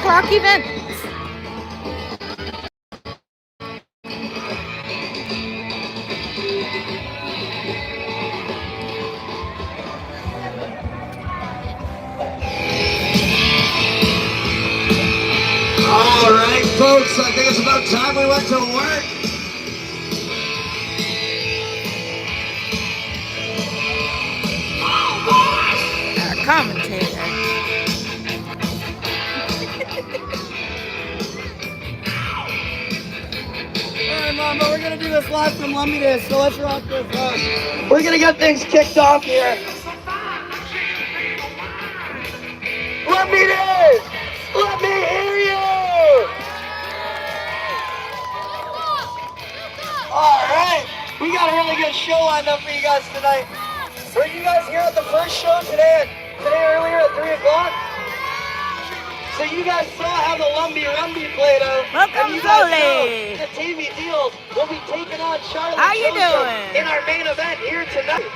o'clock event. All right, folks, I think it's about time we went to work. Our commentator. Alright, Mom, but we're gonna do this live from Lumby Days, so let's rock this up. We're gonna get things kicked off here. Lumby Days! Let me hear you! Alright, we got a really good show lined up for you guys tonight. Were you guys here at the first show today earlier at 3 o'clock? So you guys saw how the Lumby played out. Welcome, and you guys Zoli. know the TV Deals will be taking on Charlie How you Joseph doing? in our main event here tonight.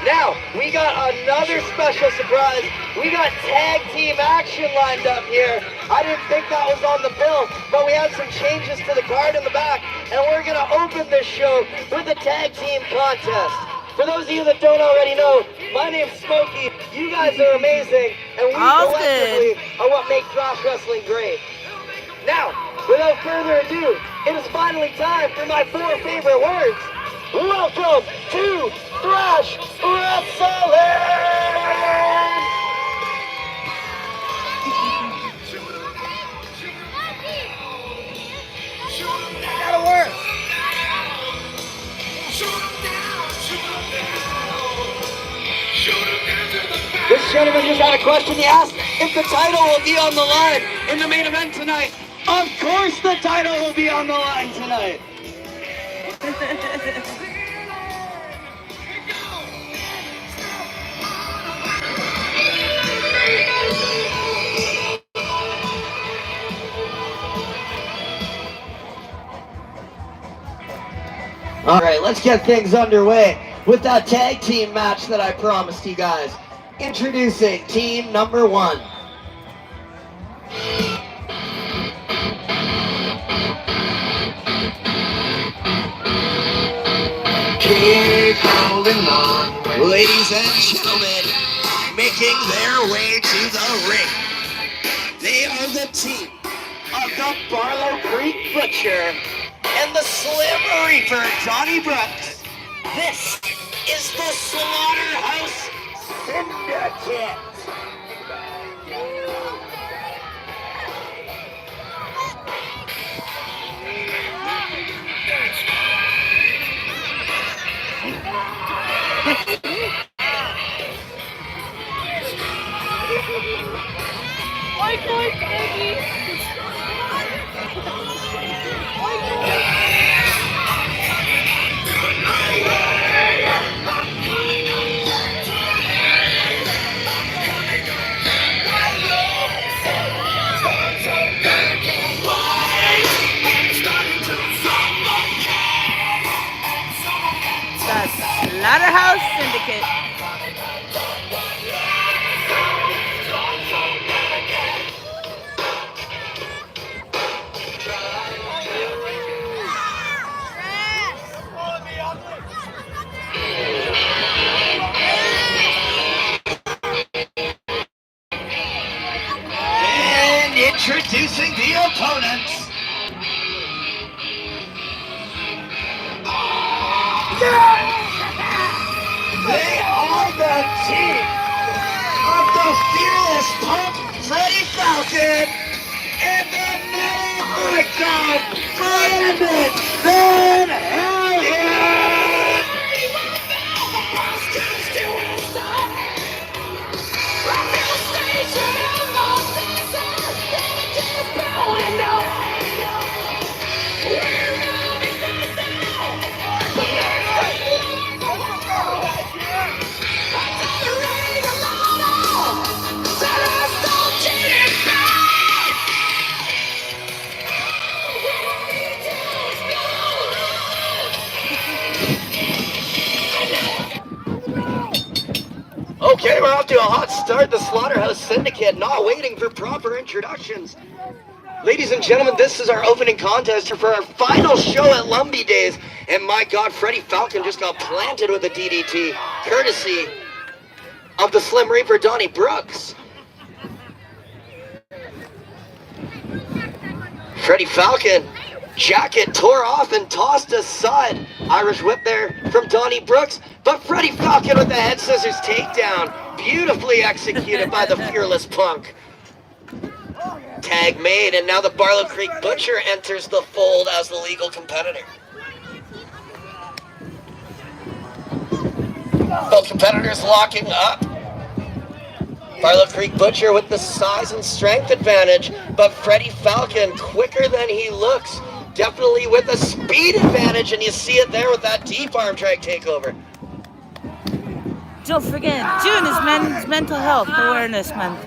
Now, we got another special surprise. We got tag team action lined up here. I didn't think that was on the bill, but we had some changes to the card in the back, and we're gonna open this show with a tag team contest. For those of you that don't already know, my name's Smokey. You guys are amazing, and we collectively are what make thrash wrestling great. Now, without further ado, it is finally time for my 4 favorite words. Welcome to Thrash Wrestling! That'll work. This gentleman just had a question. He asked if the title will be on the line in the main event tonight. Of course the title will be on the line tonight. All right, let's get things underway with that tag team match that I promised you guys. Introducing team number 1. Keep holding on. Ladies and gentlemen, making their way to the ring. They are the team of the Barlow Creek Butcher and the Slim Reaper, Johnny Brooks. This is the Slaughterhouse Syndicate. Slaughterhouse Syndicate. And introducing the opponents. They are the team of the fearless punk Freddie Falcon and the American Brandon Van Hellion. off to a hot start, the Slaughterhouse Syndicate, not waiting for proper introductions. Ladies and gentlemen, this is our opening contest for our final show at Lumby Days. And my God, Freddie Falcon just got planted with a DDT, courtesy of the Slim Reaper, Donnie Brooks. Freddie Falcon, jacket tore off and tossed aside. Irish whip there from Donnie Brooks, but Freddie Falcon with the head scissors takedown. Beautifully executed by the fearless Punk. Tag made, and now the Barlow Creek Butcher enters the fold as the legal competitor. Both competitors locking up. Barlow Creek Butcher with the size and strength advantage, but Freddie Falcon quicker than he looks. Definitely with a speed advantage, and you see it there with that deep arm drag takeover. Don't forget, June is Men's Mental Health Awareness Month.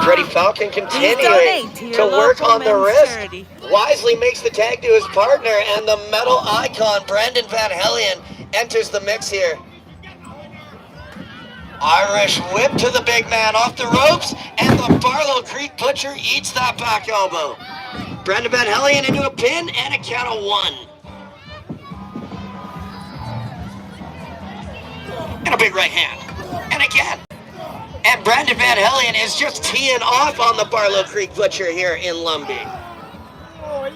Freddie Falcon continuing to work on the wrist. Charity. Wisely makes the tag to his partner, and the metal icon, Brandon Van Helien, enters the mix here. Irish whip to the big man off the ropes, and the Barlow Creek Butcher eats that back elbow. Brandon Van Helien into a pin and a count of 1. And a big right hand. And again. And Brandon Van Helien is just teeing off on the Barlow Creek Butcher here in Lumby.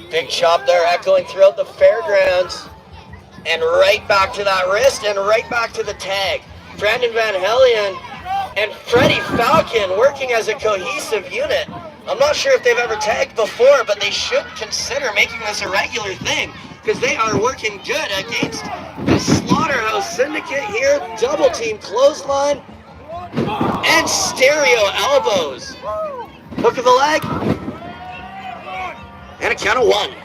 Big chop there echoing throughout the fairgrounds. And right back to that wrist and right back to the tag. Brandon Van Helien and Freddie Falcon working as a cohesive unit. I'm not sure if they've ever tagged before, but they should consider making this a regular thing because they are working good against the Slaughterhouse Syndicate here. Double team clothesline and stereo elbows. Hook of the leg and a count of 1.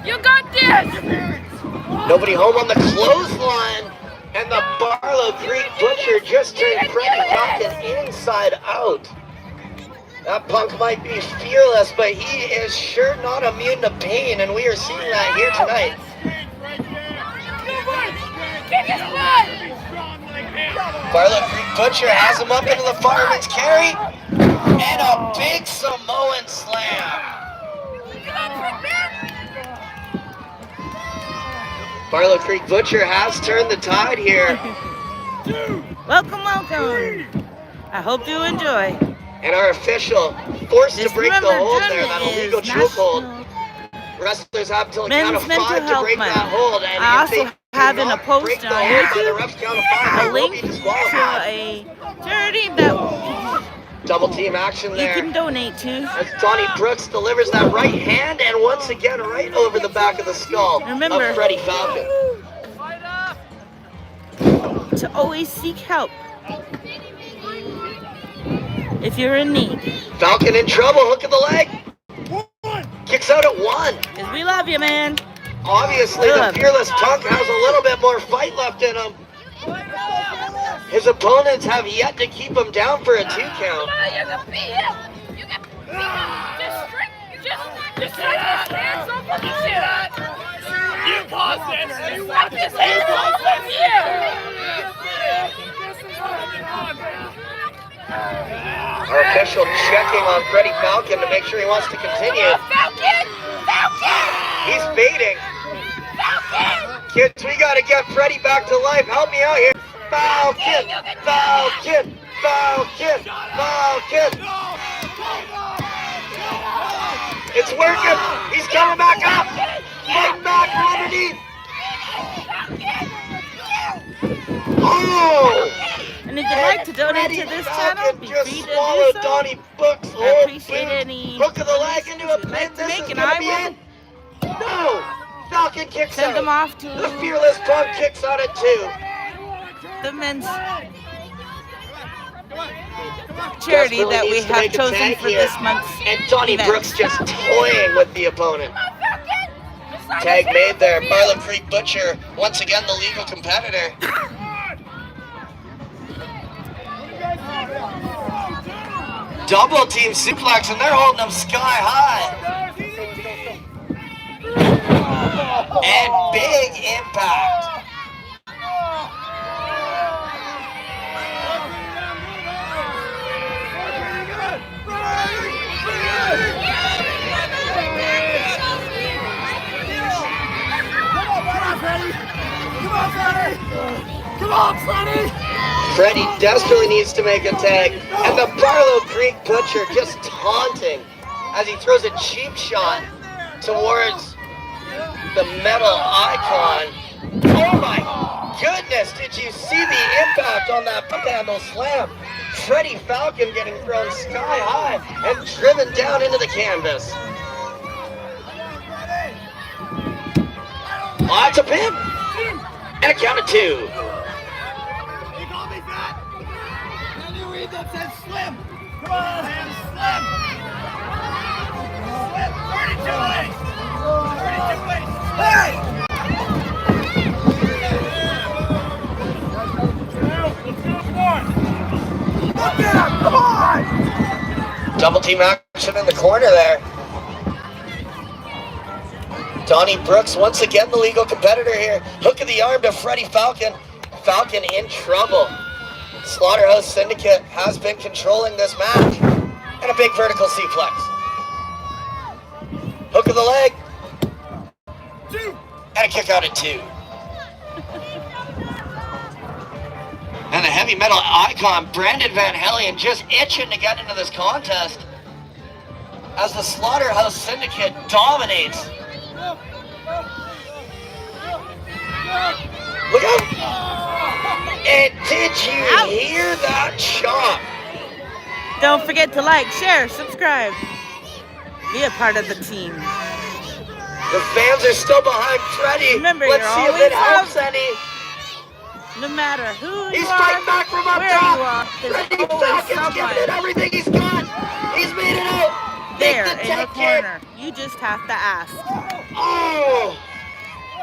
You got this! Nobody home on the clothesline, and the Barlow Creek Butcher just turned Freddie Falcon inside out. That Punk might be fearless, but he is sure not immune to pain, and we are seeing that here tonight. Barlow Creek Butcher has him up into the fireman's carry, and a big Samoan slam. Barlow Creek Butcher has turned the tide here. Welcome, welcome. I hope you enjoy. And our official forced to break the hold Germany there, that illegal chokehold. Wrestlers have until a count of 5 to break that hold. And I also have in a post on YouTube a link to a charity that double team action there. You can donate to. As Donnie Brooks delivers that right hand, and once again right over the back of the skull of Freddie Falcon. To always seek help if you're in need. Falcon in trouble, hook of the leg. Kicks out at 1. Because we love you, man. Obviously, the fearless Punk has a little bit more fight left in him. His opponents have yet to keep him down for a 2 count. You can beat him. You can beat him. Just strike his hands off of you. You caused this. Strike his hands off of you. Our official checking on Freddie Falcon to make sure he wants to continue. Falcon! Falcon! He's baiting. Falcon! Kids, we gotta get Freddie back to life. Help me out here. Falcon! Falcon! Falcon! Falcon! It's working! He's coming back up! Fighting back from underneath! Oh! And if you'd like to donate to this channel, be free to do so. Donnie Brooks, I appreciate any hook of the leg into a pin. to make, and I I will No! Falcon kicks send out. them off to The fearless Punk kicks out at 2. the men's charity that we have chosen for this month's And Donnie event. Brooks just toying with the opponent. Tag made there. Barlow Creek Butcher, once again the legal competitor. Double team suplex, and they're holding them sky high. And big impact. Come on, Freddie! Freddie desperately needs to make a tag, and the Barlow Creek Butcher just taunting as he throws a cheap shot towards the metal icon. Oh my goodness, did you see the impact on that handle slam? Freddie Falcon getting thrown sky high and driven down into the canvas. Oh, that's a pin! And a count of 2. He called me fat! Can you read that says slim? Come on, hands, slim! Slim! 32 ways! 32 ways! Hey! Look at him! Come on! Double team action in the corner there. Donnie Brooks, once again the legal competitor here. Hook of the arm to Freddie Falcon. Falcon in trouble. Slaughterhouse Syndicate has been controlling this match. And a big vertical suplex. Hook of the leg. 2. And a kick out at 2. And the heavy metal icon, Brandon Van Helien, just itching to get into this contest. As the Slaughterhouse Syndicate dominates. Look out! And did you hear that chop? Don't forget to like, share, subscribe. Be a part of the team. The fans are still behind Freddie. Remember, let's you're see if always it helps loved. any. No matter who you He's are, fighting back from up where top. you are, there's Freddie always Falcon's giving it someone everything he's got. He's made it out. there Make the in your tag, kid. corner. You just have to ask. Oh!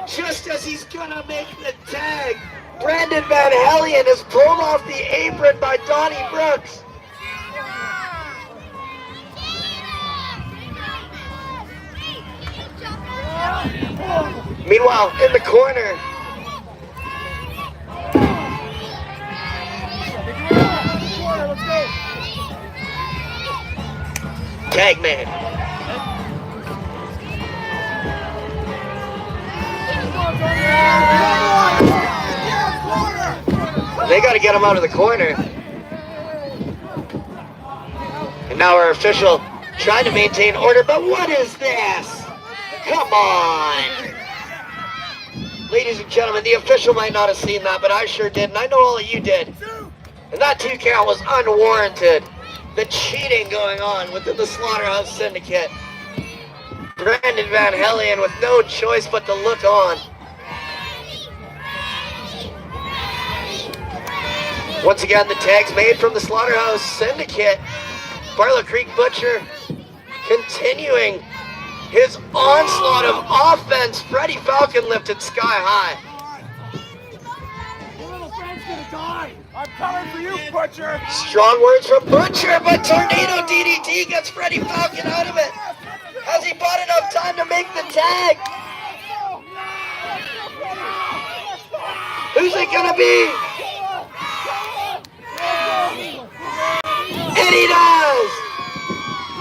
Just as he's gonna make the tag, Brandon Van Helien is pulled off the apron by Donnie Brooks. Meanwhile, in the corner, tag man. They got to get him out of the corner. And now our official trying to maintain order, but what is this? Come on. Ladies and gentlemen, the official might not have seen that, but I sure did, and I know all of you did. And that 2 count was unwarranted. The cheating going on within the Slaughterhouse Syndicate. Brandon Van Helien with no choice but to look on. Once again, the tag's made from the Slaughterhouse Syndicate. Barlow Creek Butcher continuing his onslaught of offense. Freddie Falcon lifted sky high. Your little friend's gonna die! I'm coming for you, Butcher! Strong words from Butcher, but Tornado DDT gets Freddie Falcon out of it. Has he bought enough time to make the tag? Who's it gonna be? And he does!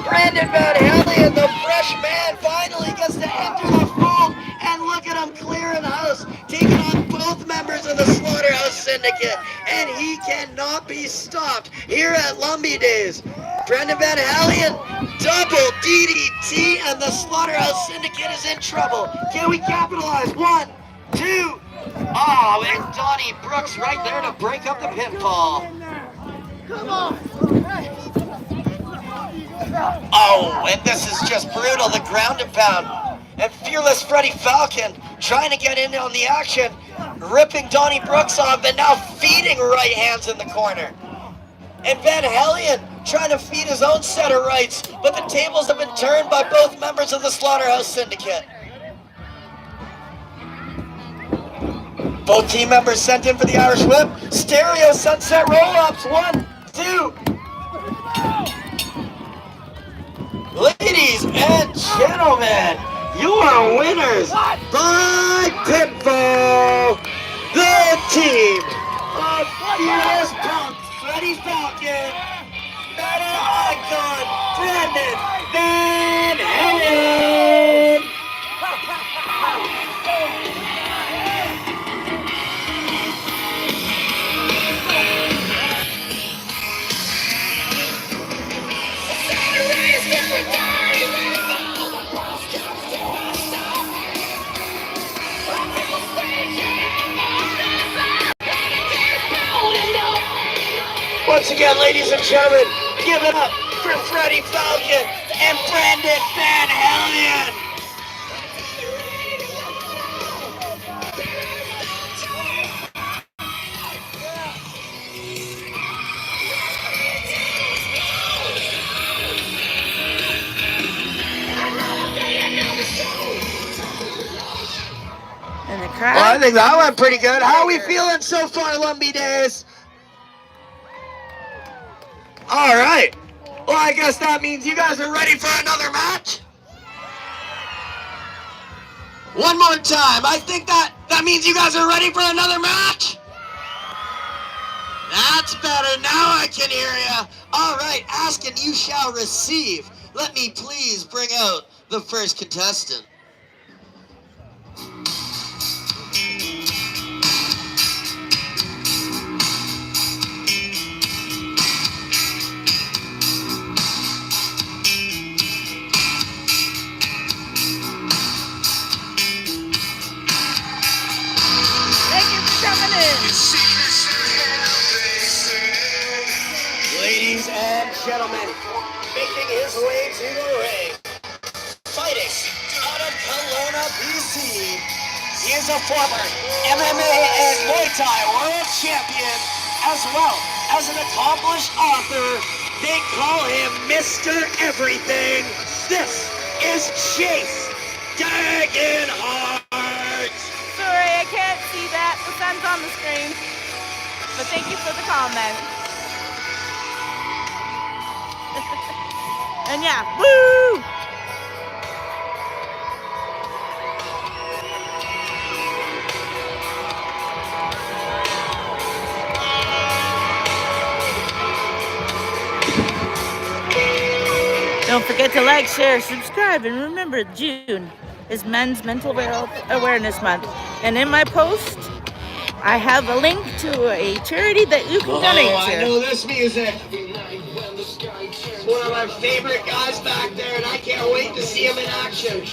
Brandon Van Helien, the fresh man, finally gets to enter the fold, and look at him clearing the house, taking on both members of the Slaughterhouse Syndicate, and he cannot be stopped here at Lumby Days. Brandon Van Helien, double DDT, and the Slaughterhouse Syndicate is in trouble. Can we capitalize? 1, 2. Oh, and Donnie Brooks right there to break up the pinfall. Come on! Oh, and this is just brutal, the ground and pound. And fearless Freddie Falcon trying to get in on the action, ripping Donnie Brooks off, and now feeding right hands in the corner. And Van Helien trying to feed his own set of rights, but the tables have been turned by both members of the Slaughterhouse Syndicate. Both team members sent in for the Irish Whip. Stereo sunset roll-ups. 1, 2. Ladies and gentlemen, your winners by pinfall, the team of Fearless Punks, Freddie Falcon, Better Icon, Brandon Van Halen. Once again, ladies and gentlemen, give it up for Freddie Falcon and Brandon Van Halen. And the crowd. Well, I think that went pretty good. How are we feeling so far, Lumby Days? All right. Well, I guess that means you guys are ready for another match. One more time. I think that means you guys are ready for another match. That's better. Now I can hear you. All right. Ask and you shall receive. Let me please bring out the first contestant. Ladies and gentlemen, making his way to the ring, fighting out of Kelowna, BC. He is a former MMA and Muay Thai world champion, as well as an accomplished author. They call him Mr. Everything. This is Chase Dagenhart. Sorry, I can't see that. The sun's on the screen. But thank you for the comment. And yeah, woo! Don't forget to like, share, subscribe, and remember June is Men's Mental Health Awareness Month. And in my post, I have a link to a charity that you can donate to. I know this music. It's one of my favorite guys back there, and I can't wait to see him in action.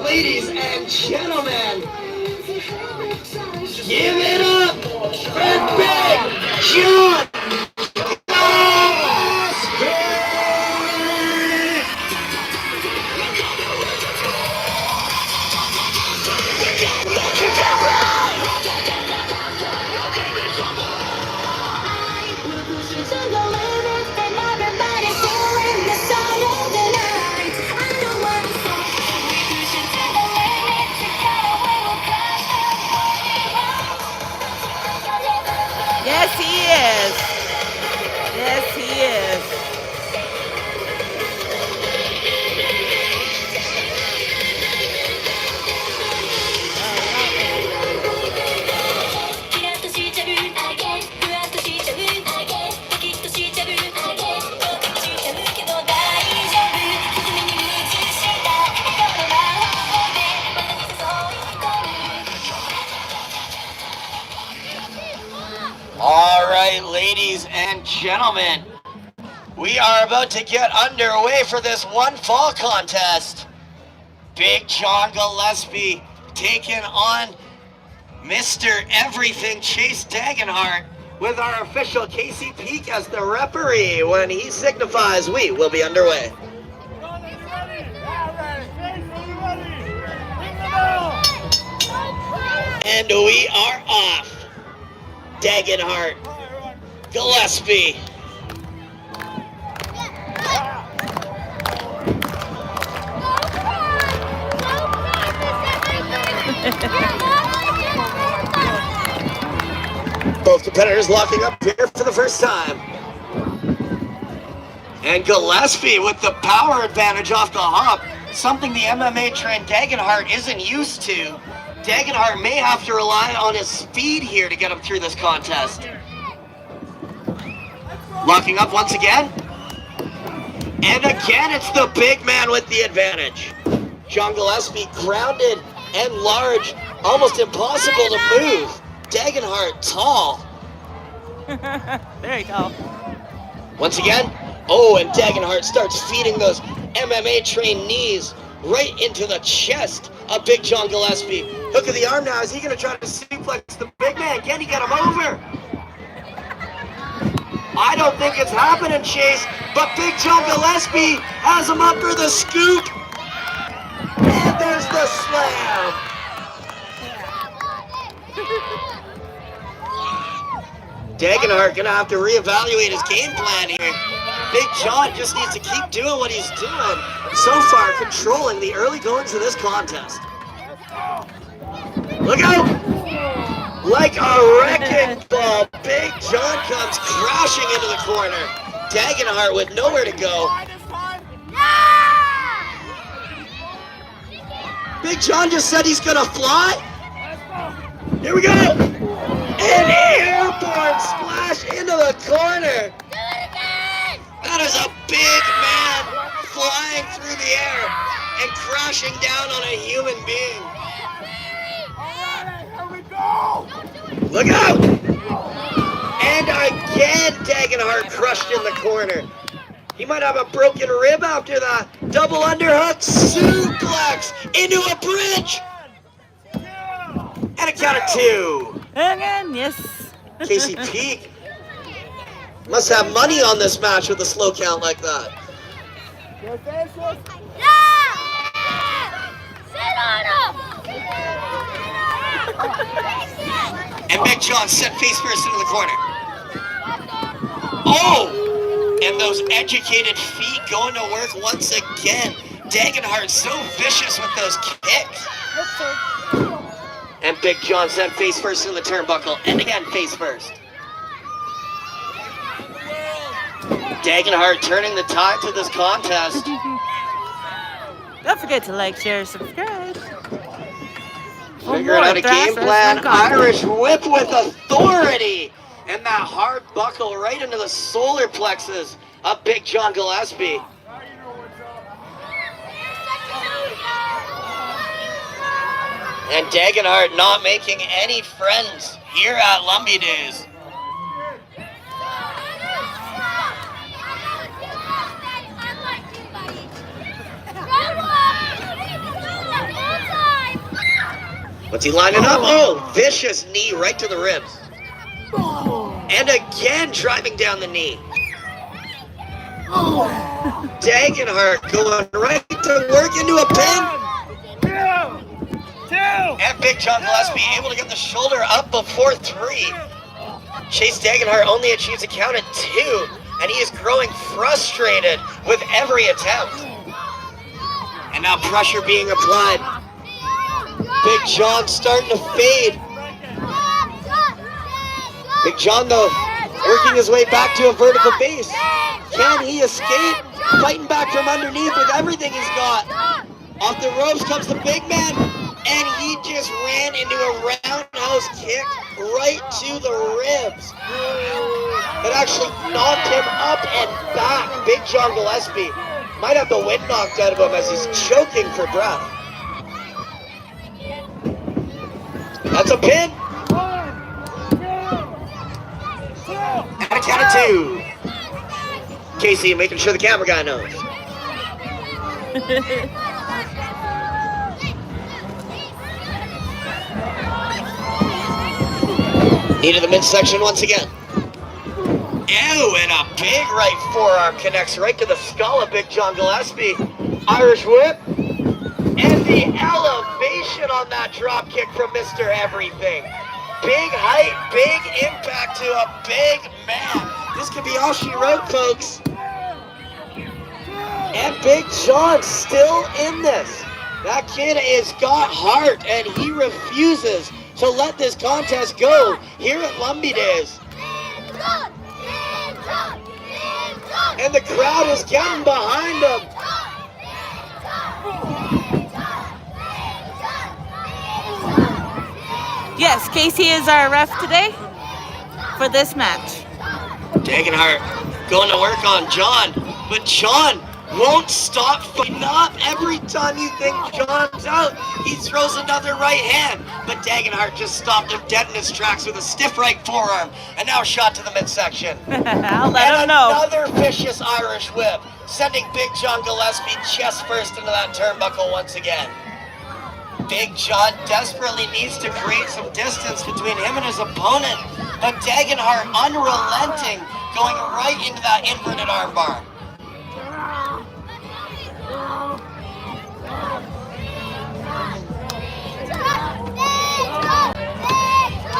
Ladies and gentlemen, give it up for Big John. Yes, he is. Yes, he is. All right, ladies and gentlemen, we are about to get underway for this one fall contest. Big John Gillespie taking on Mr. Everything Chase Dagenhart with our official Casey Peak as the referee. When he signifies, we will be underway. And we are off. Dagenhart, Gillespie. Both competitors locking up here for the first time. And Gillespie with the power advantage off the hop, something the MMA trained Dagenhart isn't used to. Dagenhart may have to rely on his speed here to get him through this contest. Locking up once again. And again, it's the big man with the advantage. John Gillespie grounded and large, almost impossible to move. Dagenhart tall. Very tall. Once again, oh, and Dagenhart starts feeding those MMA trained knees right into the chest of Big John Gillespie. Hook of the arm now. Is he going to try to suplex the big man? Can he get him over? I don't think it's happening, Chase, but Big John Gillespie has him up for the scoop. And there's the slam. Dagenhart gonna have to reevaluate his game plan here. Big John just needs to keep doing what he's doing. So far, controlling the early goings of this contest. Look out! Like a wrecking ball, Big John comes crashing into the corner. Dagenhart with nowhere to go. Big John just said he's gonna fly. Here we go! An airborne splash into the corner. That is a big man flying through the air and crashing down on a human being. Look out! And again, Dagenhart crushed in the corner. He might have a broken rib after that. Double underhook suplex into a bridge. And a count of 2. Again, yes. Casey Peak must have money on this match with a slow count like that. Sit on him! And Big John set face first into the corner. Oh! And those educated feet going to work once again. Dagenhart so vicious with those kicks. And Big John sent face first in the turnbuckle. And again, face first. Dagenhart turning the tide to this contest. Don't forget to like, share, subscribe. Figuring out a game plan. Irish whip with authority. And that hard buckle right into the solar plexus of Big John Gillespie. And Dagenhart not making any friends here at Lumby Days. What's he lining up? Oh, vicious knee right to the ribs. And again driving down the knee. Dagenhart going right to work into a pin. And Big John Gillespie able to get the shoulder up before 3. Chase Dagenhart only achieves a count at 2. And he is growing frustrated with every attempt. And now pressure being applied. Big John starting to fade. Big John, though, working his way back to a vertical base. Can he escape? Fighting back from underneath with everything he's got. Off the ropes comes the big man. And he just ran into a roundhouse kick right to the ribs. It actually knocked him up and back. Big John Gillespie might have the wind knocked out of him as he's choking for breath. That's a pin. And a count of 2. Casey making sure the camera guy knows. Knee to the midsection once again. Ew, and a big right forearm connects right to the skull of Big John Gillespie. Irish whip. And the elevation on that drop kick from Mr. Everything. Big height, big impact to a big man. This could be all she wrote, folks. And Big John still in this. That kid has got heart, and he refuses to let this contest go here at Lumby Days. And the crowd is getting behind him. Yes, Casey is our ref today for this match. Dagenhart going to work on John, but John won't stop fighting up. Every time you think John's out, he throws another right hand. But Dagenhart just stopped him dead in his tracks with a stiff right forearm, and now a shot to the midsection. I'll let him know. Another vicious Irish whip, sending Big John Gillespie chest first into that turnbuckle once again. Big John desperately needs to create some distance between him and his opponent, but Dagenhart unrelenting, going right into that inverted armbar.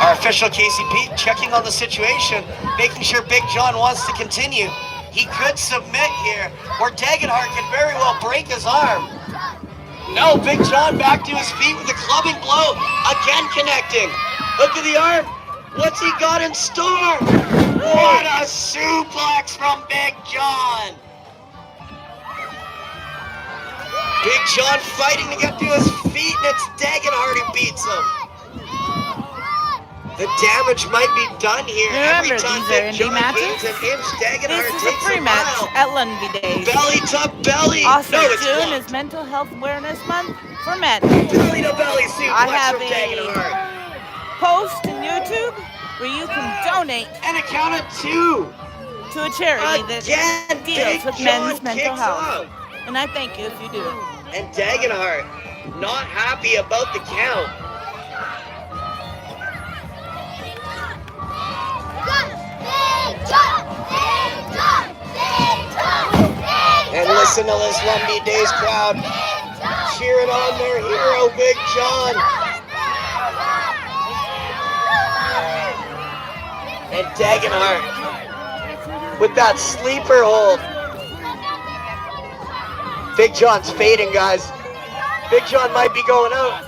Our official Casey Pete checking on the situation, making sure Big John wants to continue. He could submit here, or Dagenhart could very well break his arm. No, Big John back to his feet with a clubbing blow, again connecting. Look at the arm. What's he got in store? What a suplex from Big John. Big John fighting to get to his feet, and it's Dagenhart who beats him. The damage might be done here. Remember, Every time these are Big indie John matches. gains an inch, Dagenhart This is a takes free a match mile. at Lumby Days. Belly to belly. Also, No, it's June blocked. is Mental Health Awareness Month for men. Belly to belly suplex I have from a Dagenhart. post on YouTube where you can donate And a count of two. to a charity that Again, deals Big with John men's mental kicks health. out. And I thank you if you do. And Dagenhart not happy about the count. And listen to this Lumby Days crowd cheering on their hero, Big John. And Dagenhart with that sleeper hold. Big John's fading, guys. Big John might be going out.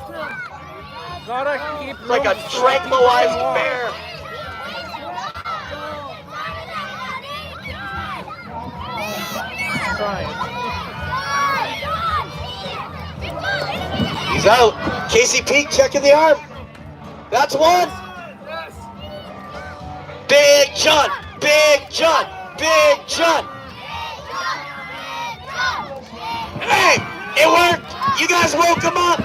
It's like a tranquilized bear. He's out. Casey Peak checking the arm. That's one. Big John, Big John, Big John. Hey, it worked. You guys woke him up.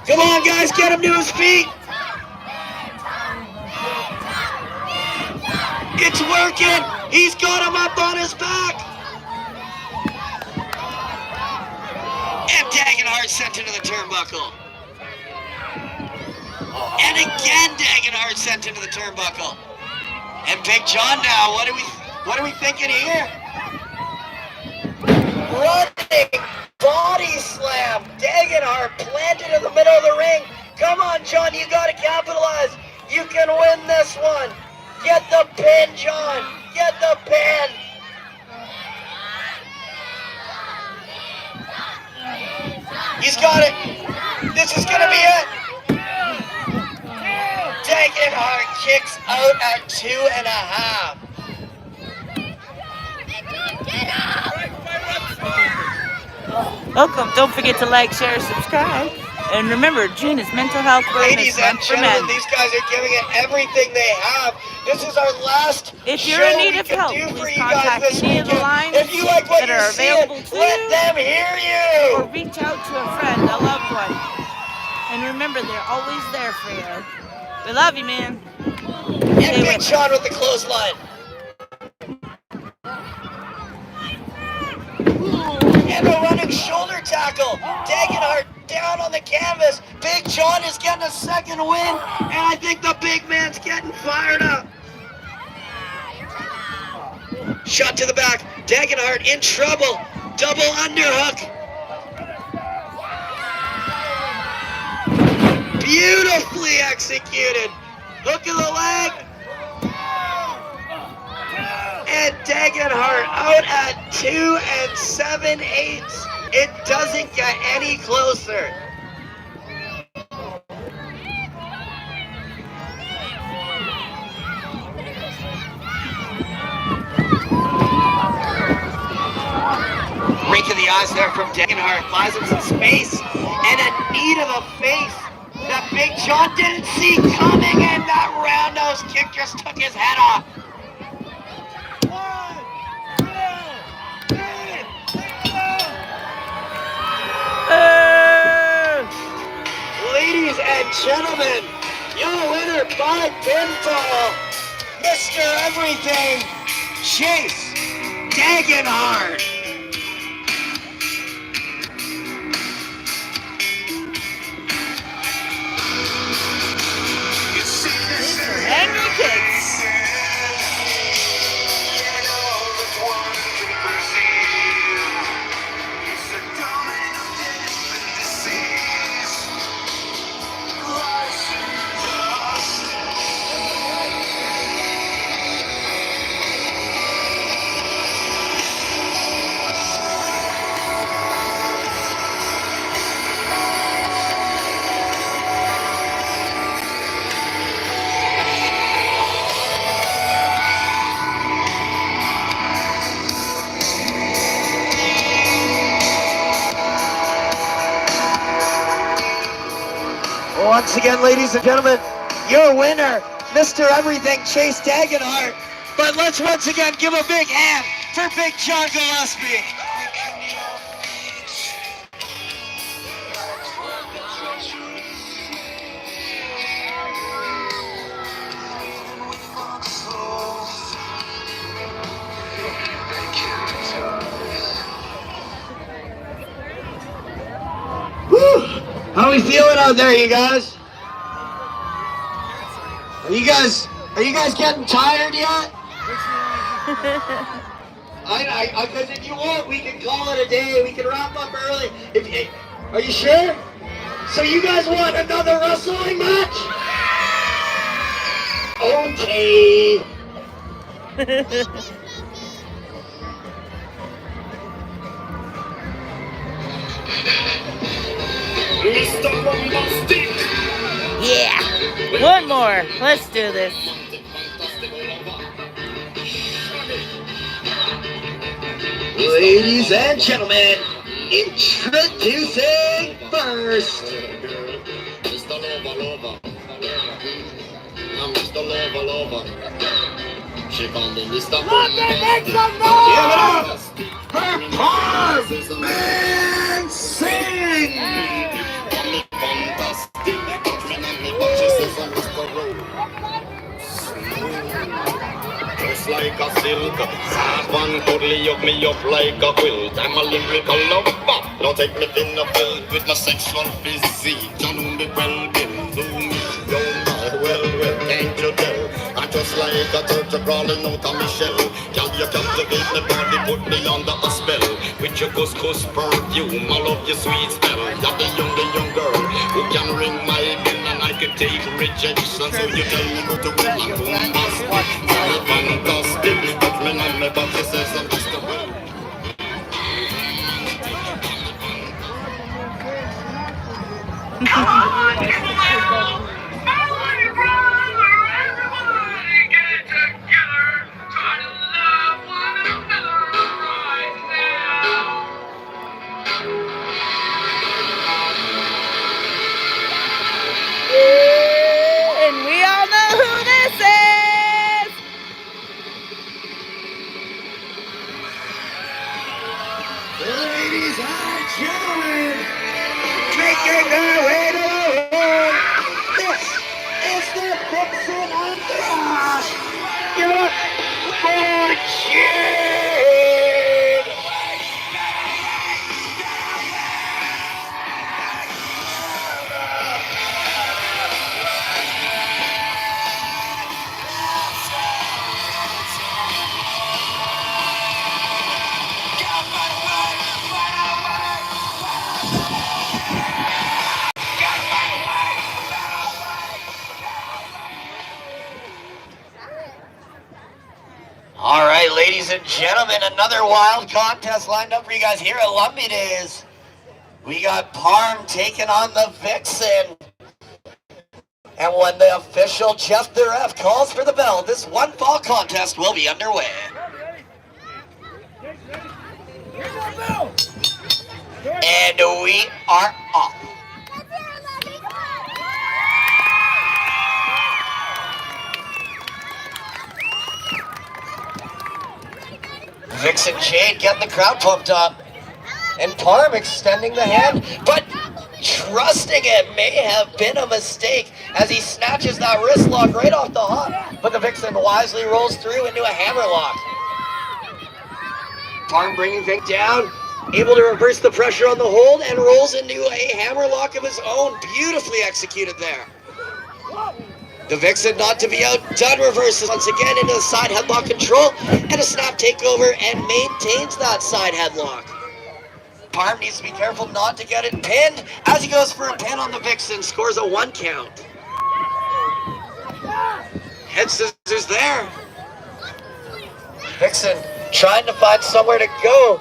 Come on, guys, get him to his feet. It's working. He's got him up on his back. And Dagenhart sent into the turnbuckle. And again, Dagenhart sent into the turnbuckle. And Big John now, what are we thinking here? Running body slam. Dagenhart planted in the middle of the ring. Come on, John, you gotta capitalize. You can win this one. Get the pin, John. Get the pin. He's got it. This is gonna be it. Dagenhart kicks out at 2.5. Welcome. Don't forget to like, share, subscribe. And remember, June is Mental Health Ladies Awareness and Month for gentlemen, men. these guys are giving it everything they have. This is our last If you're show in need we of can help, do for please you guys contact this any of the weekend. lines If you like what that you're are available seeing, to let you. them hear Or you. reach out to a friend, a loved one. And remember, they're always there for you. We love you, man. And Stay Big with John with the clothesline. And a running shoulder tackle. Dagenhart down on the canvas. Big John is getting a second win, and I think the big man's getting fired up. Shot to the back. Dagenhart in trouble. Double underhook. Beautifully executed. Hook of the leg. And Dagenhart out at 2 7/8. It doesn't get any closer. Rink in the eyes there from Dagenhart. Buys him some space. and a knee to the face that Big John didn't see coming, and that roundhouse kick just took his head off. Ladies and gentlemen, your winner by pinfall, Mr. Everything, Chase Dagenhart. Angry kids. Once again, ladies and gentlemen, your winner, Mr. Everything, Chase Dagenhart. But let's once again give a big hand for Big John Gillespie. Woo! How we feeling out there, you guys? Are you guys getting tired yet? Because if you want, we can call it a day. We can wrap up early. Are you sure? So you guys want another wrestling match? Okay. Yeah. One more. Let's do this. Ladies and gentlemen, introducing first. Mr. Lover. Mr. Lover. She called me Mr. Make some noise! Give it up for Parman Singh! Just like a silk, soft and cuddly, hug me up like a quilt. I'm a lyrical lover. Don't take me in the field with my sexual physique. You know me well, Bill. Know me, well, can't you tell? I'm just like a turtle crawling out of my shell. Can you captivate my body, put me under a spell? With your couscous perfume, I love your sweet smell. You're the young girl who can ring my bell, and I can take rejection. So you tell me go to win and boom, fantastic. Touch me on my butt, she says I'm just a well. Come on, everybody get together. Try to love one another right now. And we all know who this is. Ladies and gentlemen, making their way to the ring, this is the Vixen Entourage, your fortune! All right, ladies and gentlemen, another wild contest lined up for you guys here at Lumby Days. We got Parm taking on the Vixen. And when the official Jeff the Ref calls for the bell, this one fall contest will be underway. And we are off. Vixen Jade getting the crowd pumped up. And Parm extending the hand, but trusting it may have been a mistake as he snatches that wrist lock right off the hop. But the Vixen wisely rolls through into a hammer lock. Parm bringing Vic down, able to reverse the pressure on the hold and rolls into a hammer lock of his own. Beautifully executed there. The Vixen not to be outdone, reverses once again into the side headlock control and a snap takeover and maintains that side headlock. Parm needs to be careful not to get it pinned as he goes for a pin on the Vixen, scores a 1 count. Head scissors there. Vixen trying to find somewhere to go.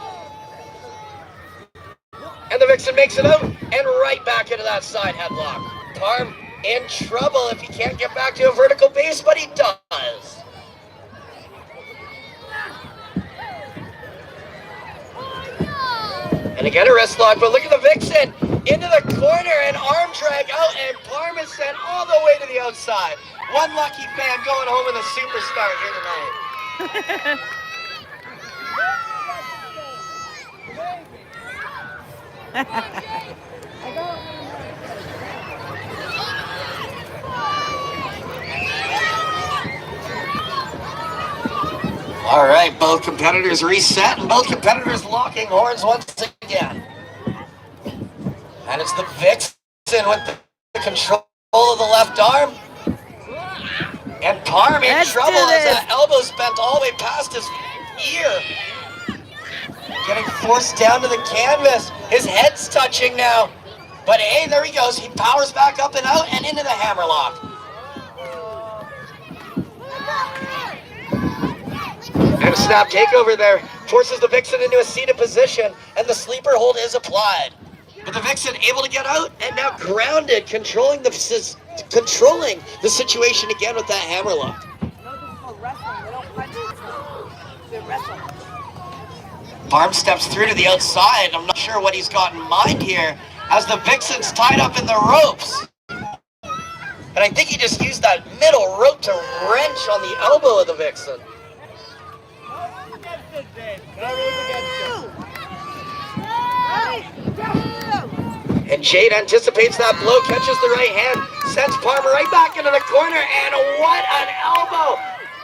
And the Vixen makes it out and right back into that side headlock. Parm in trouble if he can't get back to a vertical base, but he does. And again a wrist lock, but look at the Vixen into the corner and arm drag out, and Parm is sent all the way to the outside. One lucky fan going home with a superstar here tonight. All right, both competitors reset and both competitors locking horns once again. And it's the Vixen with the control of the left arm. And Parm in trouble as that elbow's bent all the way past his ear. Getting forced down to the canvas. His head's touching now. But hey, there he goes. He powers back up and out and into the hammerlock. And a snap takeover there. Forces the Vixen into a seated position. And the sleeper hold is applied. But the Vixen able to get out and now grounded, controlling the situation again with that hammerlock. Parm steps through to the outside. I'm not sure what he's got in mind here as the Vixen's tied up in the ropes. And I think he just used that middle rope to wrench on the elbow of the Vixen. And Jade anticipates that blow, catches the right hand, sends Parm right back into the corner, and what an elbow!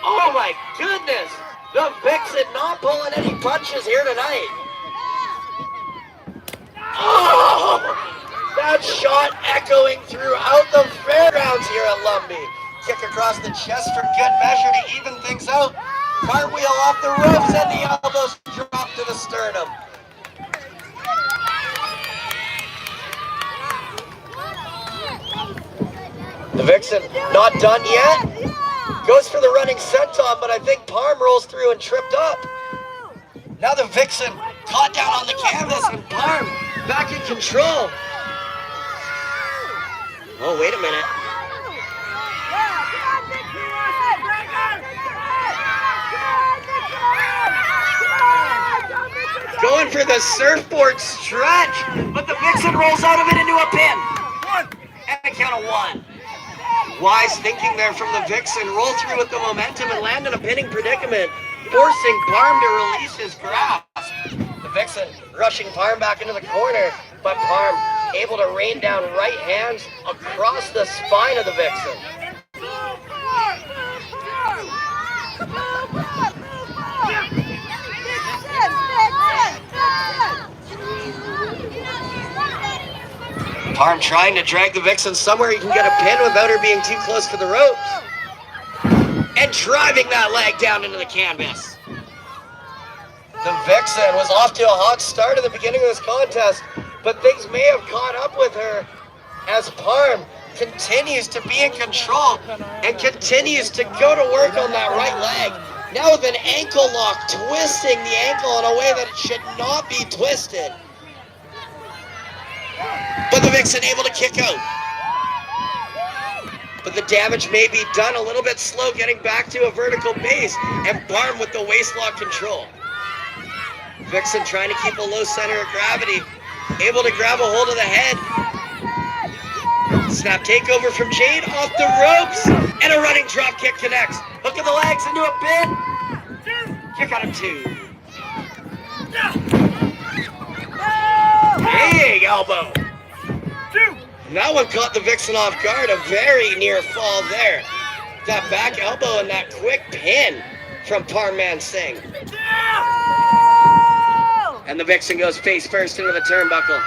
Oh my goodness! The Vixen not pulling any punches here tonight. Oh! That shot echoing throughout the fairgrounds here at Lumby. Kick across the chest for good measure to even things out. Cartwheel off the ropes and the elbows drop to the sternum. The Vixen not done yet. Goes for the running senton, but I think Parm rolls through and tripped up. Now the Vixen caught down on the canvas and Parm back in control. Oh, wait a minute. Going for the surfboard stretch, but the Vixen rolls out of it into a pin. And a count of 1. Wise thinking there from the Vixen. Roll through with the momentum and land in a pinning predicament, forcing Parm to release his grasp. The Vixen rushing Parm back into the corner, but Parm able to rain down right hands across the spine of the Vixen. Parm trying to drag the Vixen somewhere he can get a pin without her being too close to the ropes. And driving that leg down into the canvas. The Vixen was off to a hot start at the beginning of this contest, but things may have caught up with her as Parm continues to be in control and continues to go to work on that right leg. Now with an ankle lock, twisting the ankle in a way that it should not be twisted. But the Vixen able to kick out. But the damage may be done, a little bit slow getting back to a vertical base, and Parm with the waist lock control. Vixen trying to keep a low center of gravity, able to grab a hold of the head. Snap takeover from Jade off the ropes, and a running drop kick connects. Hook of the legs into a pin. Kick out of 2. Big elbow. And that one caught the Vixen off guard. A very near fall there. That back elbow and that quick pin from Parman Singh. And the Vixen goes face first into the turnbuckle.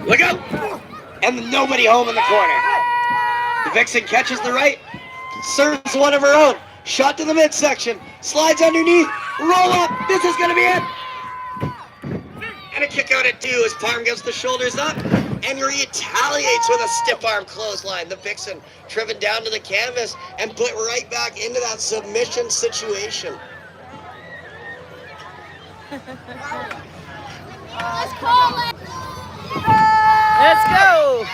Look out! And nobody home in the corner. The Vixen catches the right, serves one of her own. Shot to the midsection, slides underneath, roll up. This is gonna be it. And a kick out at 2 as Parm gets the shoulders up and retaliates with a stiff arm clothesline. The Vixen driven down to the canvas and put right back into that submission situation. Let's call it. Let's go.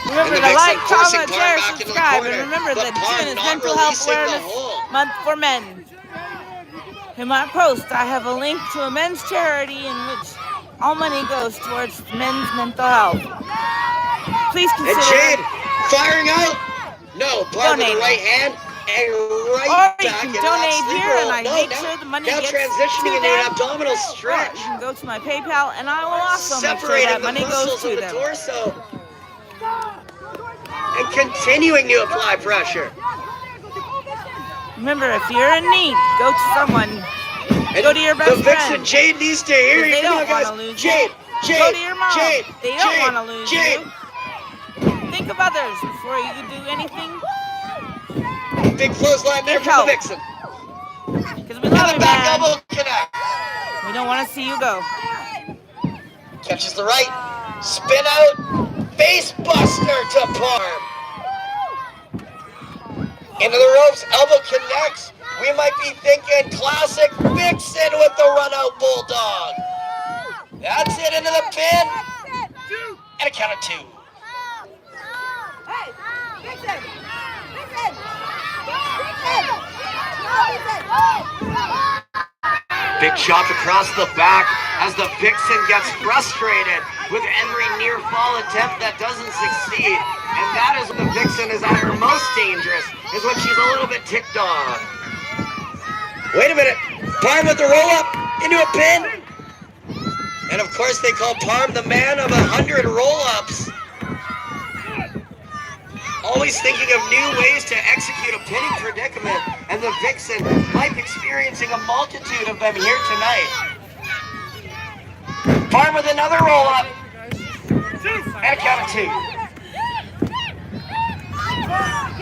Remember to like, comment, share, subscribe, and remember that June is Mental Health Awareness Month for Men. In my post, I have a link to a men's charity in which all money goes towards men's mental health. Please consider. And Jade firing out. No, Parm with the right hand and right or you back. can donate here, and I make sure the money now gets transitioning to into them. an abdominal Or stretch. you can go to my PayPal, and I will also make sure Separating that the money goes muscles to of the them. torso. And continuing to apply pressure. Remember, if you're in need, go to someone. Go to your best the Vixen friend. Jade needs to hear They you. don't Come on, want to guys. lose Jade, you. Jade, Go to your mom. Jade, They don't Jade, want to lose Jade. you. Think of others before you do anything. Big clothesline there Get from help. the Vixen. Because we love And you, the back man. elbow connect. We don't want to see you go. Catches the right. Spin out. Face buster to Parm. Into the ropes. Elbow connects. We might be thinking classic Vixen with the run out bulldog. That's it into the pin. And a count of 2. Big chop across the back as the Vixen gets frustrated with every near fall attempt that doesn't succeed. And that is when the Vixen is at her most dangerous, is when she's a little bit ticked off. Wait a minute. Parm with the roll up into a pin. And of course they call Parm the man of 100 roll-ups. Always thinking of new ways to execute a pinning predicament, and the Vixen might be experiencing a multitude of them here tonight. Parm with another roll-up. And a count of 2.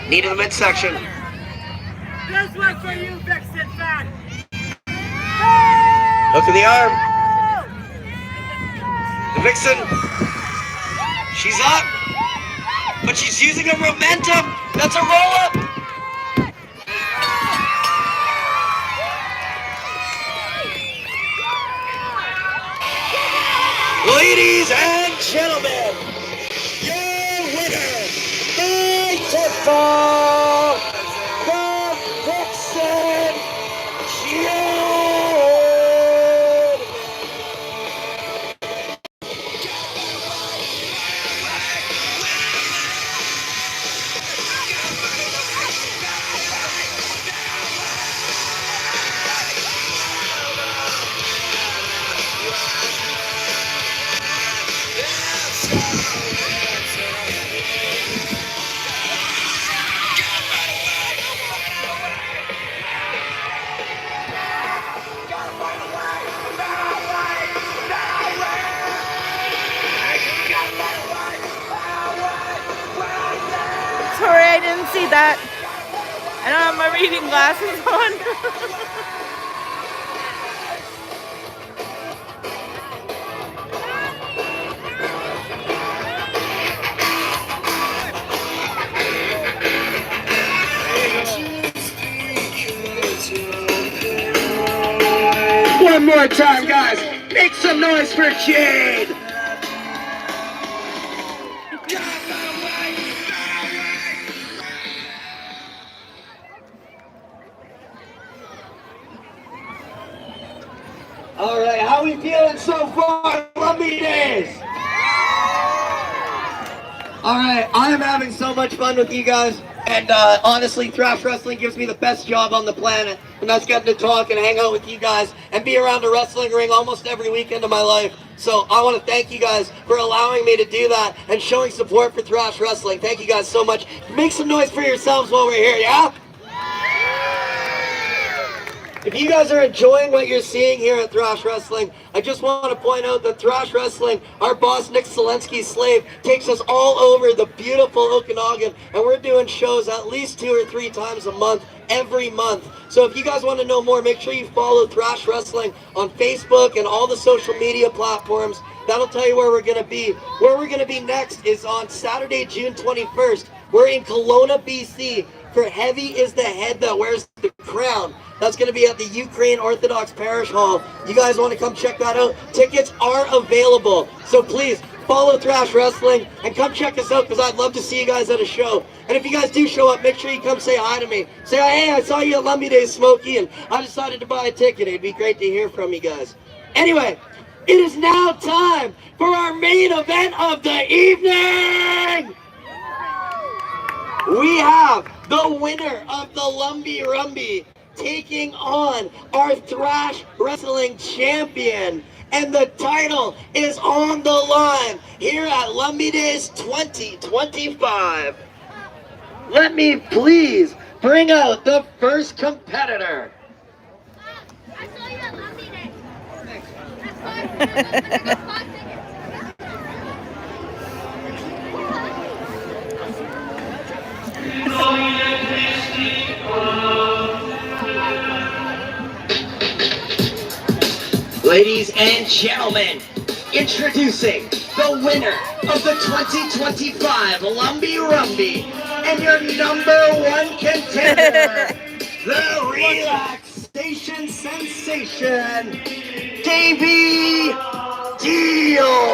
Knee to the midsection. This one for you, Vixen fan. Hook of the arm. The Vixen, she's up, but she's using a momentum. That's a roll-up. Ladies and gentlemen, your winner, beautiful, the Vixen, Jade. Sorry, I didn't see that. I don't have my reading glasses on. One more time, guys. Make some noise for Jade. All right, how we feeling so far, Lumby Days? All right, I am having so much fun with you guys, and honestly, thrash wrestling gives me the best job on the planet, and that's getting to talk and hang out with you guys and be around a wrestling ring almost every weekend of my life. So I want to thank you guys for allowing me to do that and showing support for thrash wrestling. Thank you guys so much. Make some noise for yourselves while we're here, yeah? If you guys are enjoying what you're seeing here at Thrash Wrestling, I just want to point out that Thrash Wrestling, our boss Nick Selensky's slave, takes us all over the beautiful Okanagan, and we're doing shows at least 2 or 3 times a month, every month. So if you guys want to know more, make sure you follow Thrash Wrestling on Facebook and all the social media platforms. That'll tell you where we're going to be. Where we're going to be next is on Saturday, June 21st. We're in Kelowna, BC. For Heavy is the Head That Wears the Crown. That's going to be at the Ukraine Orthodox Parish Hall. You guys want to come check that out? Tickets are available. So please, follow Thrash Wrestling and come check us out because I'd love to see you guys at a show. And if you guys do show up, make sure you come say hi to me. Say, hey, I saw you at Lumby Days, Smokey, and I decided to buy a ticket. It'd be great to hear from you guys. Anyway, it is now time for our main event of the evening! We have the winner of the Lumby Rumby taking on our Thrash Wrestling champion. And the title is on the line here at Lumby Days 2025. Let me please bring out the first competitor. I saw you at Lumby Days. I saw you. Ladies and gentlemen, introducing the winner of the 2025 Lumby Rumby and your #1 contender, the relaxation sensation, Davey Deals.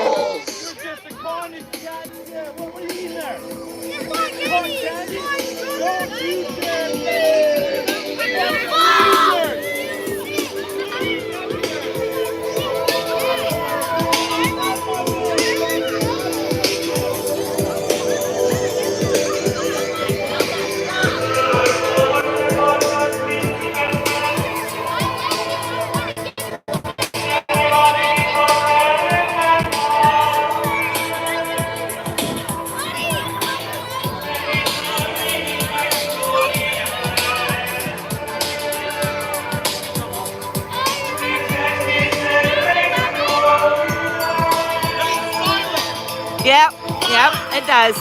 Yep, it does.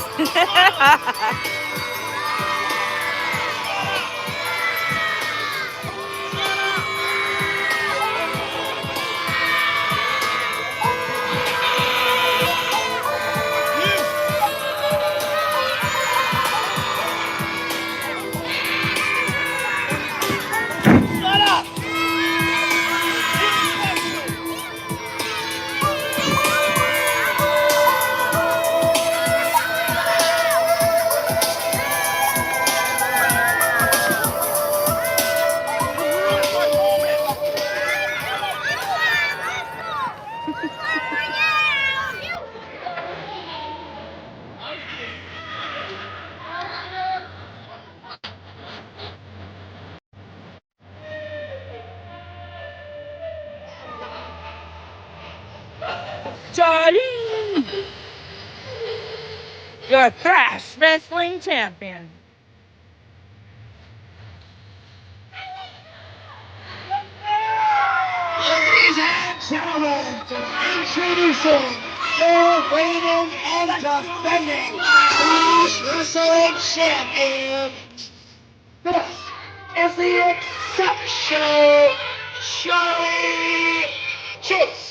Charlie, your Thrash Wrestling champion. Ladies and gentlemen, introducing the reigning and defending Thrash Wrestling champion. This is the exceptional Charlie Joseph.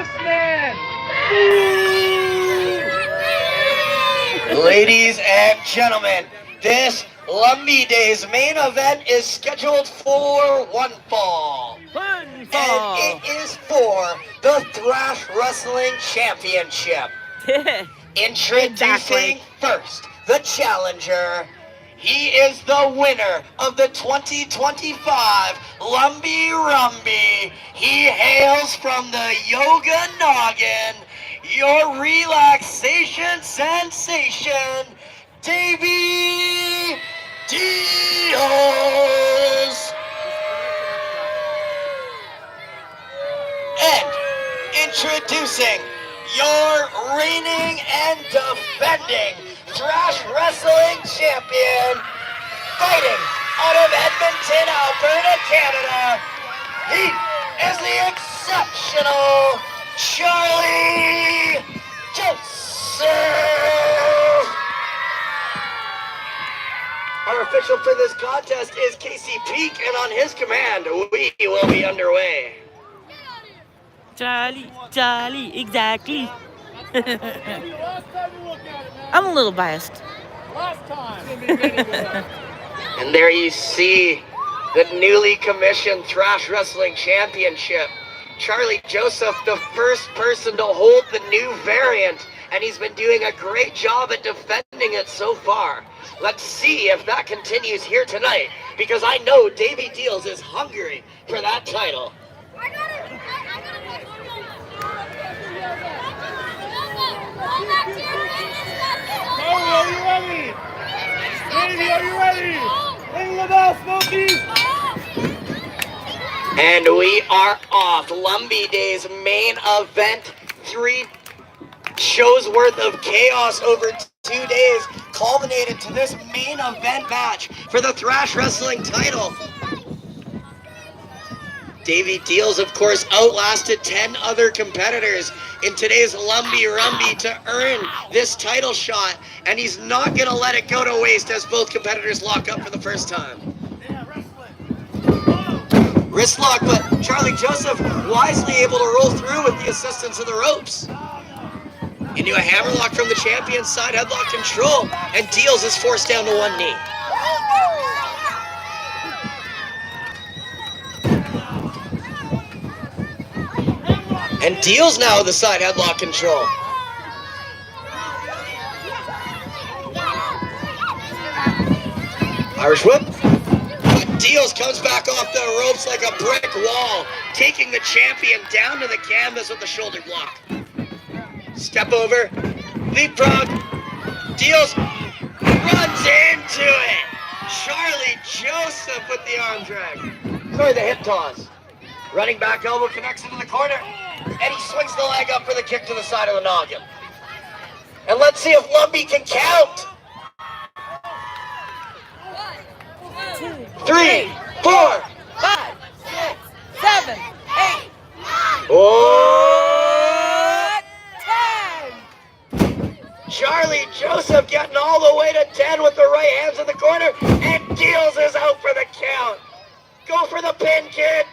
this man. Ladies and gentlemen, this Lumby Days main event is scheduled for one fall. And it is for the Thrash Wrestling Championship. Introducing first, the challenger. He is the winner of the 2025 Lumby Rumby. He hails from the Yoga Noggin, your relaxation sensation, Davey Deals. And introducing your reigning and defending Thrash Wrestling Champion, fighting out of Edmonton, Alberta, Canada, he is the exceptional Charlie Joseph. Our official for this contest is Casey Peak, and on his command, we will be underway. Charlie, exactly. I'm a little biased. Last time. And there you see the newly commissioned Thrash Wrestling Championship. Charlie Joseph, the first person to hold the new variant, and he's been doing a great job at defending it so far. Let's see if that continues here tonight, because I know Davey Deals is hungry for that title. Are you ready? Davey, are you ready? Ring the bell, Smokey! And we are off. Lumby Days main event. 3 shows worth of chaos over 2 days culminated to this main event match for the Thrash Wrestling title. Davey Deals, of course, outlasted 10 other competitors in today's Lumby Rumby to earn this title shot, and he's not going to let it go to waste as both competitors lock up for the first time. Wrist lock, but Charlie Joseph wisely able to roll through with the assistance of the ropes. Into a hammerlock from the champion's side, headlock control, and Deals is forced down to one knee. And Deals now with the side headlock control. Irish whip. Deals comes back off the ropes like a brick wall, taking the champion down to the canvas with the shoulder block. Step over, leapfrog. Deals runs into it. Charlie Joseph with the arm drag. Sorry, the hip toss. Running back elbow connects into the corner, and he swings the leg up for the kick to the side of the noggin. And let's see if Lumby can count. 3, 4, 5, 6, 7, 8. Oh! 10. Charlie Joseph getting all the way to 10 with the right hands in the corner, and Deals is out for the count. Go for the pin, kid.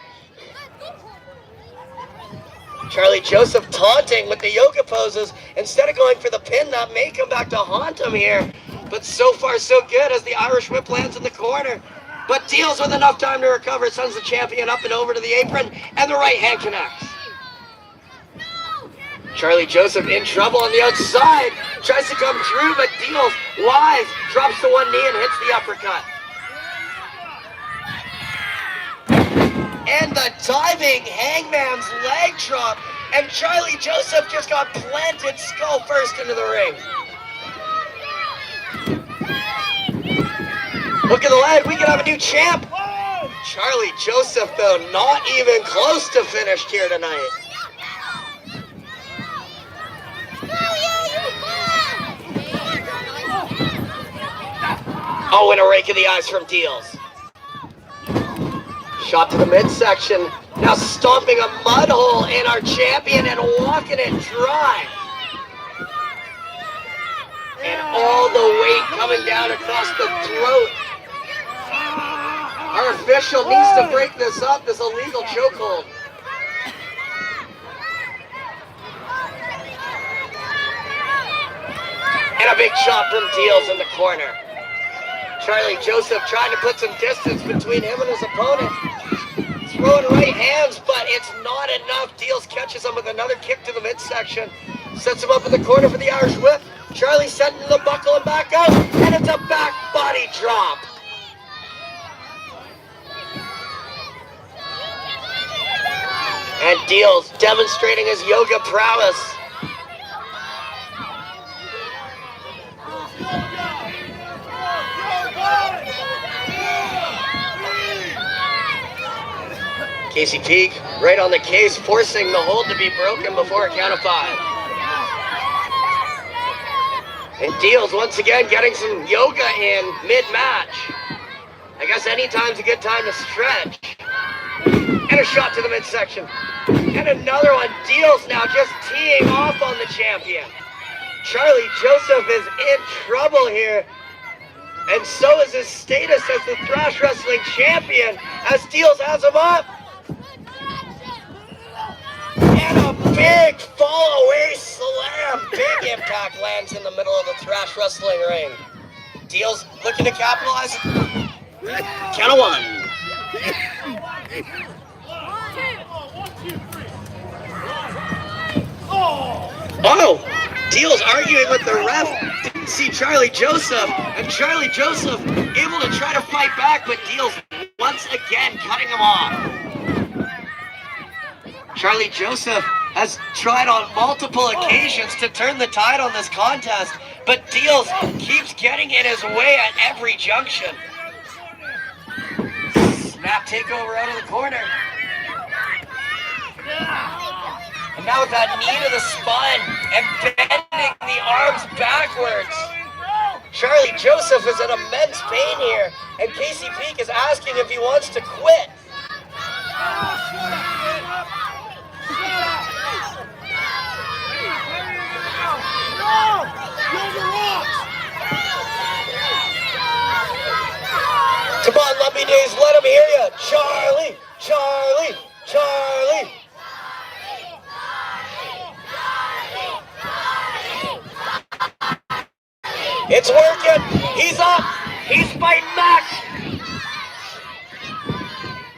Charlie Joseph taunting with the yoga poses. Instead of going for the pin, that may come back to haunt him here. But so far, so good as the Irish whip lands in the corner. But Deals with enough time to recover, sends the champion up and over to the apron, and the right hand connects. Charlie Joseph in trouble on the outside. Tries to come through, but Deals wise, drops to one knee and hits the uppercut. And the diving hangman's leg drop, and Charlie Joseph just got planted skull first into the ring. Look at the leg, we could have a new champ. Charlie Joseph, though, not even close to finished here tonight. Oh, and a rake of the eyes from Deals. Shot to the midsection. Now stomping a mud hole in our champion and walking it dry. And all the weight coming down across the throat. Our official needs to break this up, this illegal chokehold. And a big shot from Deals in the corner. Charlie Joseph trying to put some distance between him and his opponent. Throwing right hands, but it's not enough. Deals catches him with another kick to the midsection. Sets him up in the corner for the Irish whip. Charlie sending the buckle and back out, and it's a back body drop. And Deals demonstrating his yoga prowess. Casey Peak right on the case, forcing the hold to be broken before a count of 5. And Deals once again getting some yoga in mid-match. I guess anytime's a good time to stretch. And a shot to the midsection. And another one. Deals now just teeing off on the champion. Charlie Joseph is in trouble here. And so is his status as the Thrash Wrestling Champion as Deals has him up. And a big fall away slam. Big impact lands in the middle of the Thrash Wrestling ring. Deals looking to capitalize. Count of 1. Oh! Deals arguing with the ref. Didn't see Charlie Joseph. And Charlie Joseph able to try to fight back, but Deals once again cutting him off. Charlie Joseph has tried on multiple occasions to turn the tide on this contest, but Deals keeps getting in his way at every junction. Snap takeover out of the corner. And now with that knee to the spine and bending the arms backwards. Charlie Joseph is in immense pain here, and Casey Peak is asking if he wants to quit. Come on, Lumby Days, let him hear you. Charlie, Charlie, Charlie. It's working. He's up. He's fighting back.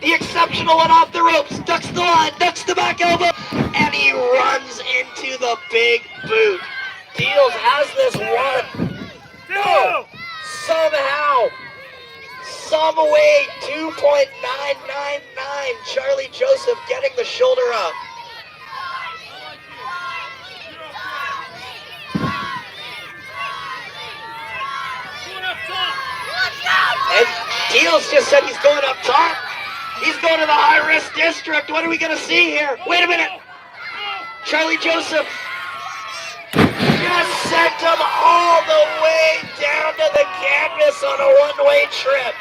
The exceptional one off the ropes. Ducks the line. Ducks the back elbow. And he runs into the big boot. Deals has this one. No. Somehow. Some way. 2.999. Charlie Joseph getting the shoulder up. And Deals just said he's going up top. He's going to the high-risk district. What are we going to see here? Wait a minute. Charlie Joseph just sent him all the way down to the canvas on a one-way trip.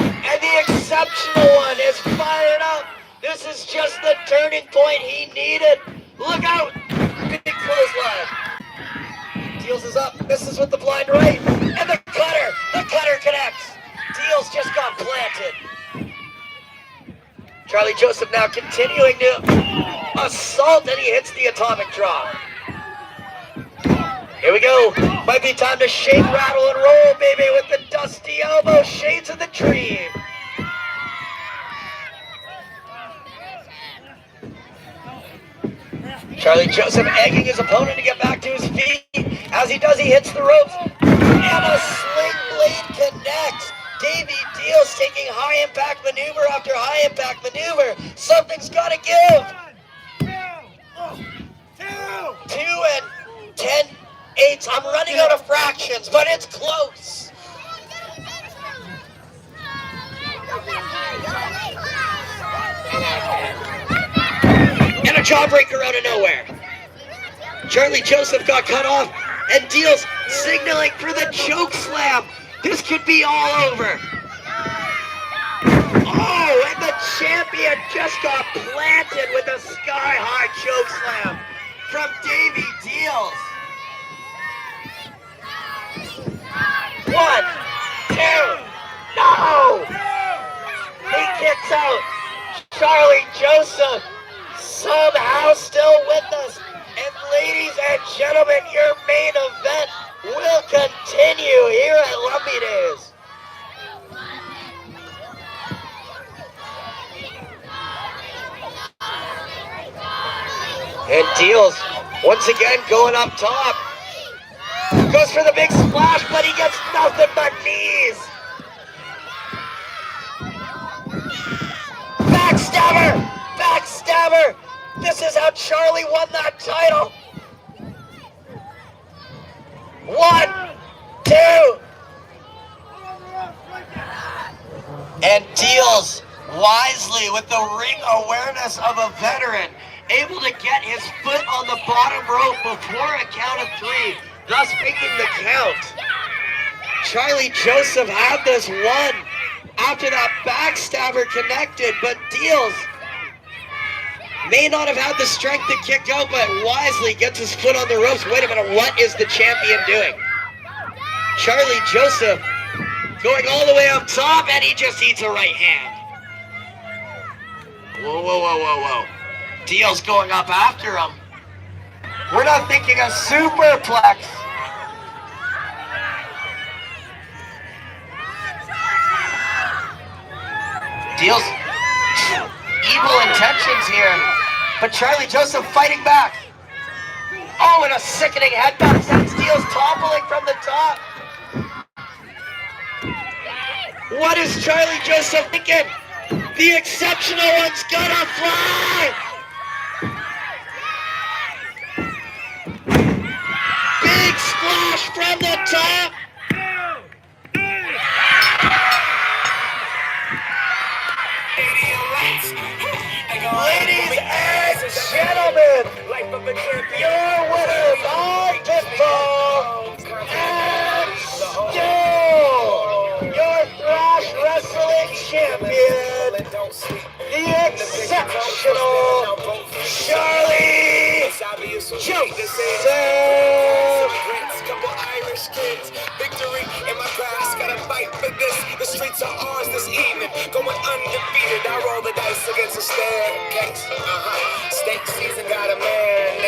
And the exceptional one is fired up. This is just the turning point he needed. Look out. Big clothesline. Deals is up, misses with the blind right, and the cutter connects. Deals just got planted. Charlie Joseph now continuing to assault, and he hits the atomic drop. Here we go. Might be time to shake, rattle, and roll, baby, with the dusty elbow, shades of the dream. Charlie Joseph egging his opponent to get back to his feet. As he does, he hits the ropes. And a sling blade connects. Davey Deals taking high impact maneuver after high impact maneuver. Something's got to give. 2 and 10/8. I'm running out of fractions, but it's close. And a jawbreaker out of nowhere. Charlie Joseph got cut off, and Deals signaling for the choke slam. This could be all over. Oh, and the champion just got planted with a sky-high choke slam from Davey Deals. 1, 2, no! He kicks out. Charlie Joseph somehow still with us. And ladies and gentlemen, your main event will continue here at Lumby Days. And Deals, once again, going up top. Goes for the big splash, but he gets nothing but knees. Backstabber! Backstabber! This is how Charlie won that title. 1, 2. And Deals wisely with the ring awareness of a veteran, able to get his foot on the bottom rope before a count of 3, thus making the count. Charlie Joseph had this one after that backstabber connected, but Deals may not have had the strength to kick out, but wisely gets his foot on the ropes. Wait a minute, what is the champion doing? Charlie Joseph going all the way up top, and he just eats a right hand. Whoa, whoa, whoa, whoa, whoa. Deals going up after him. We're not thinking a superplex. Deals evil intentions here, but Charlie Joseph fighting back. Oh, and a sickening headbutt sends Deals toppling from the top. What is Charlie Joseph thinking? The exceptional one's gonna fly! Big splash from the top! Ladies and gentlemen, your winners by pinfall, and still your thrash wrestling champion, the exceptional Charlie Joseph. Kids, victory in my past, gotta fight for this. The streets are ours this evening, going undefeated. I roll the dice against the staircase. State season got a man.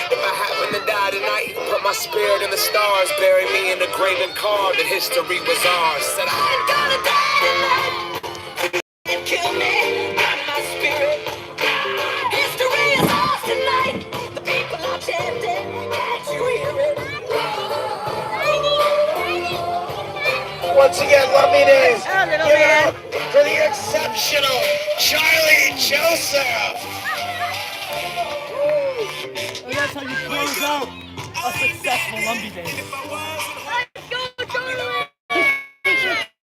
If I happen to die tonight, put my spirit in the stars, bury me in the grave and carved that history was ours. Said I'm gonna die tonight and kill me out of my spirit. History is ours tonight. The people are chanting, can't you hear it? Once again, Lumby Days, give it up for the exceptional Charlie Joseph. And that's how you close out a successful Lumby Days.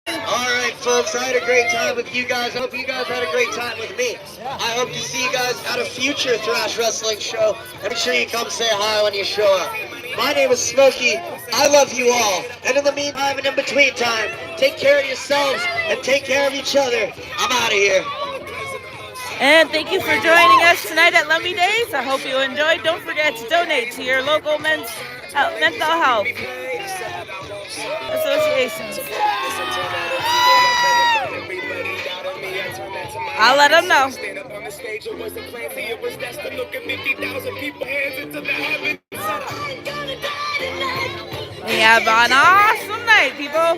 All right, folks, I had a great time with you guys. I hope you guys had a great time with me. I hope to see you guys at a future Thrash Wrestling show. And make sure you come say hi when you show up. My name is Smokey. I love you all. And in the meantime and in between time, take care of yourselves and take care of each other. I'm out of here. And thank you for joining us tonight at Lumby Days. I hope you enjoyed. Don't forget to donate to your local mental health associations. I'll let them know. We have an awesome night, people.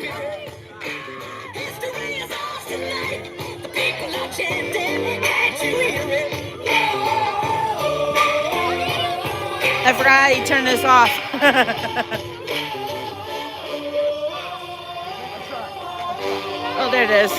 I forgot how you turn this off. Oh, there it is.